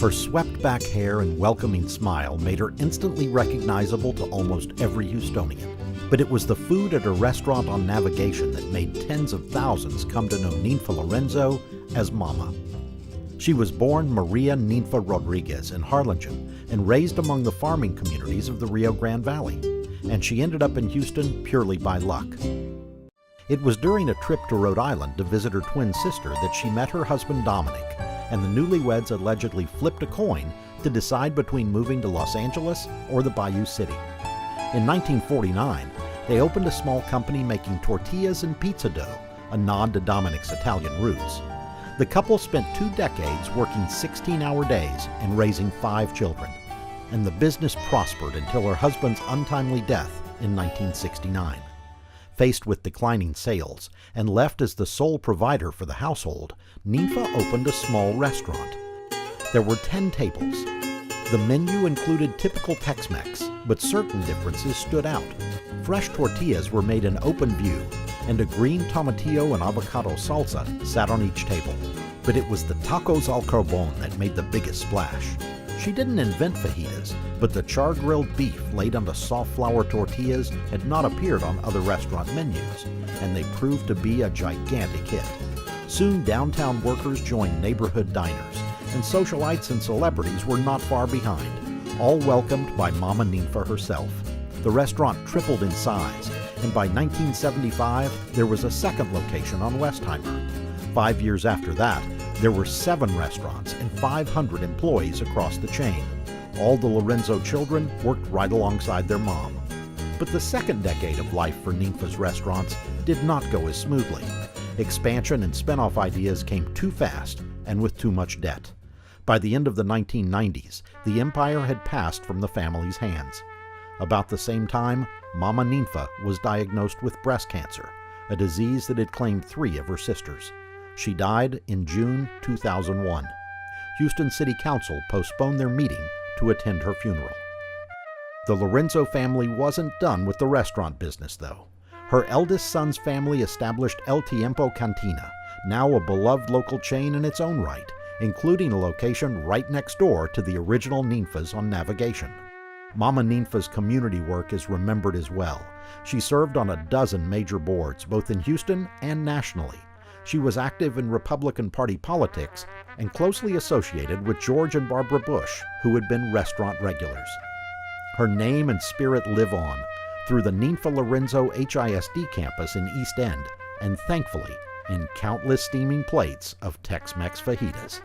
Her swept-back hair and welcoming smile made her instantly recognizable to almost every Houstonian. But it was the food at her restaurant on Navigation that made tens of thousands come to know Ninfa Laurenzo as Mama. She was born Maria Ninfa Rodriguez in Harlingen and raised among the farming communities of the Rio Grande Valley, and she ended up in Houston purely by luck. It was during a trip to Rhode Island to visit her twin sister that she met her husband Dominic, and the newlyweds allegedly flipped a coin to decide between moving to Los Angeles or the Bayou City. In 1949, they opened a small company making tortillas and pizza dough, a nod to Dominic's Italian roots. The couple spent 2 decades working 16-hour days and raising 5 children, and the business prospered until her husband's untimely death in 1969. Faced with declining sales and left as the sole provider for the household, Ninfa opened a small restaurant. There were 10 tables. The menu included typical Tex-Mex, but certain differences stood out. Fresh tortillas were made in open view, and a green tomatillo and avocado salsa sat on each table. But it was the tacos al carbon that made the biggest splash. She didn't invent fajitas, but the char-grilled beef laid onto soft flour tortillas had not appeared on other restaurant menus, and they proved to be a gigantic hit. Soon downtown workers joined neighborhood diners, and socialites and celebrities were not far behind, all welcomed by Mama Ninfa herself. The restaurant tripled in size, and by 1975, there was a second location on Westheimer. 5 years after that, there were 7 restaurants and 500 employees across the chain. All the Laurenzo children worked right alongside their mom. But the second decade of life for Ninfa's restaurants did not go as smoothly. Expansion and spin-off ideas came too fast and with too much debt. By the end of the 1990s, the empire had passed from the family's hands. About the same time, Mama Ninfa was diagnosed with breast cancer, a disease that had claimed 3 of her sisters. She died in June 2001. Houston City Council postponed their meeting to attend her funeral. The Laurenzo family wasn't done with the restaurant business, though. Her eldest son's family established El Tiempo Cantina, now a beloved local chain in its own right, including a location right next door to the original Ninfa's on Navigation. Mama Ninfa's community work is remembered as well. She served on a dozen major boards, both in Houston and nationally. She was active in Republican Party politics and closely associated with George and Barbara Bush, who had been restaurant regulars. Her name and spirit live on through the Ninfa Laurenzo HISD campus in East End, and thankfully in countless steaming plates of Tex-Mex fajitas.